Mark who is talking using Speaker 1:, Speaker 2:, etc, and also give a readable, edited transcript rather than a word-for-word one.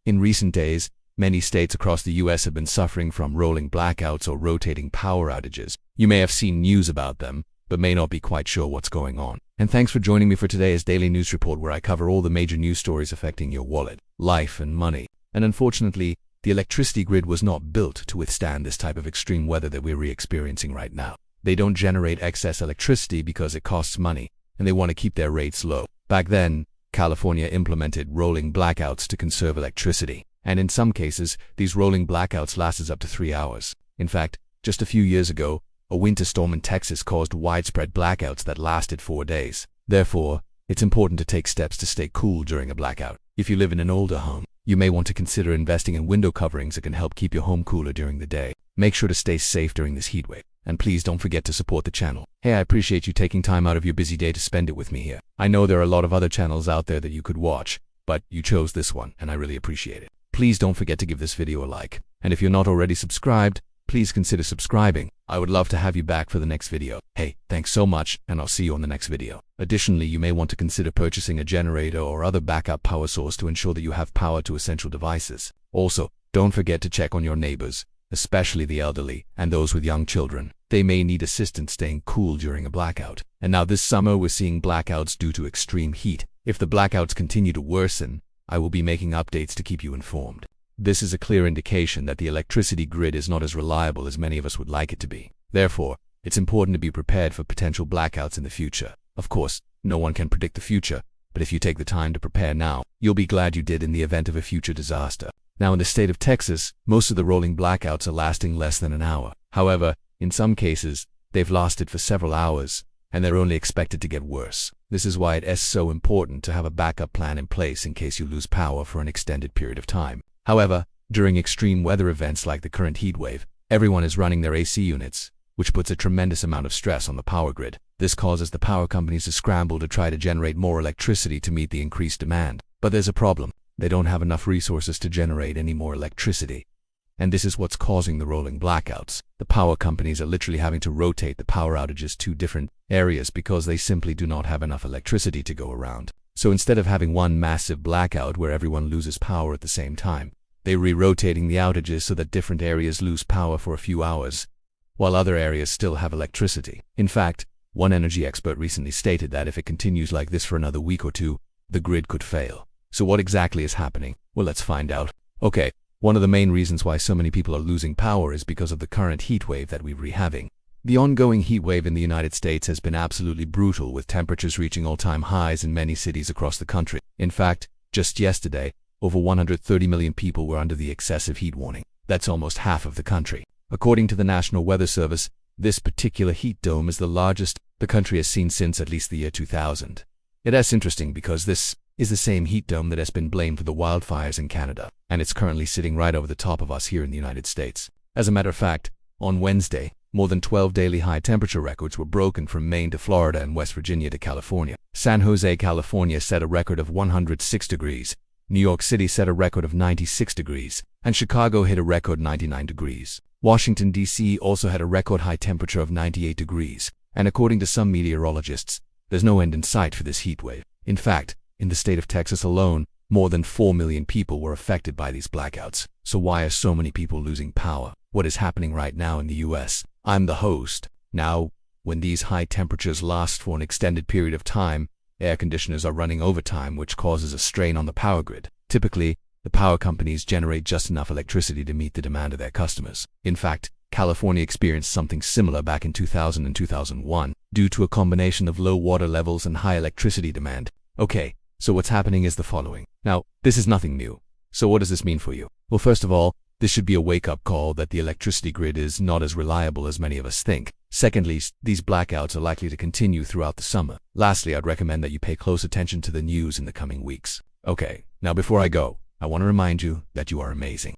Speaker 1: In recent days, many states across the US have been suffering from rolling blackouts or rotating power outages. You may have seen news about them, but may not be quite sure what's going on. And thanks for joining me for today's daily news report, where I cover all the major news stories affecting your wallet, life, and money. And unfortunately, the electricity grid was not built to withstand this type of extreme weather that we're experiencing right now. They don't generate excess electricity because it costs money, and they want to keep their rates low. Back then, California implemented rolling blackouts to conserve electricity, and in some cases, these rolling blackouts lasted up to 3 hours. In fact, just a few years ago, a winter storm in Texas caused widespread blackouts that lasted 4 days. Therefore, it's important to take steps to stay cool during a blackout. If you live in an older home, you may want to consider investing in window coverings that can help keep your home cooler during the day. Make sure to stay safe during this heat wave. And please don't forget to support the channel. Hey, I appreciate you taking time out of your busy day to spend it with me here. I know there are a lot of other channels out there that you could watch, but you chose this one, and I really appreciate it. Please don't forget to give this video a like. And if you're not already subscribed, please consider subscribing. I would love to have you back for the next video. Hey, thanks so much, and I'll see you on the next video. Additionally, you may want to consider purchasing a generator or other backup power source to ensure that you have power to essential devices. Also, don't forget to check on your neighbors, especially the elderly and those with young children. They may need assistance staying cool during a blackout. And now this summer, we're seeing blackouts due to extreme heat. If the blackouts continue to worsen, I will be making updates to keep you informed. This is a clear indication that the electricity grid is not as reliable as many of us would like it to be. Therefore, it's important to be prepared for potential blackouts in the future. Of course, no one can predict the future, but if you take the time to prepare now, you'll be glad you did in the event of a future disaster. Now, in the state of Texas, most of the rolling blackouts are lasting less than an hour. However, in some cases, they've lasted for several hours, and they're only expected to get worse. This is why it is so important to have a backup plan in place in case you lose power for an extended period of time. However, during extreme weather events like the current heat wave, everyone is running their AC units, which puts a tremendous amount of stress on the power grid. This causes the power companies to scramble to try to generate more electricity to meet the increased demand. But there's a problem. They don't have enough resources to generate any more electricity. And this is what's causing the rolling blackouts. The power companies are literally having to rotate the power outages to different areas because they simply do not have enough electricity to go around. So instead of having one massive blackout where everyone loses power at the same time, they're re-rotating the outages so that different areas lose power for a few hours, while other areas still have electricity. In fact, one energy expert recently stated that if it continues like this for another week or two, the grid could fail. So what exactly is happening? Well, let's find out. Okay. One of the main reasons why so many people are losing power is because of the current heat wave that we're having. The ongoing heat wave in the United States has been absolutely brutal, with temperatures reaching all-time highs in many cities across the country. In fact, just yesterday, over 130 million people were under the excessive heat warning. That's almost half of the country. According to the National Weather Service, this particular heat dome is the largest the country has seen since at least the year 2000. It's interesting because this is the same heat dome that has been blamed for the wildfires in Canada, and it's currently sitting right over the top of us here in the United States. As a matter of fact, on Wednesday, more than 12 daily high temperature records were broken from Maine to Florida and West Virginia to California. San Jose, California set a record of 106 degrees, New York City set a record of 96 degrees, and Chicago hit a record 99 degrees. Washington, D.C. also had a record high temperature of 98 degrees, and according to some meteorologists, there's no end in sight for this heat wave. In fact, in the state of Texas alone, more than 4 million people were affected by these blackouts. So why are so many people losing power? What is happening right now in the US? I'm the host. Now, when these high temperatures last for an extended period of time, air conditioners are running overtime, which causes a strain on the power grid. Typically, the power companies generate just enough electricity to meet the demand of their customers. In fact, California experienced something similar back in 2000 and 2001 due to a combination of low water levels and high electricity demand. Okay. So what's happening is the following. Now, this is nothing new. So what does this mean for you? Well, first of all, this should be a wake-up call that the electricity grid is not as reliable as many of us think. Secondly, these blackouts are likely to continue throughout the summer. Lastly, I'd recommend that you pay close attention to the news in the coming weeks. Okay, now before I go, I want to remind you that you are amazing.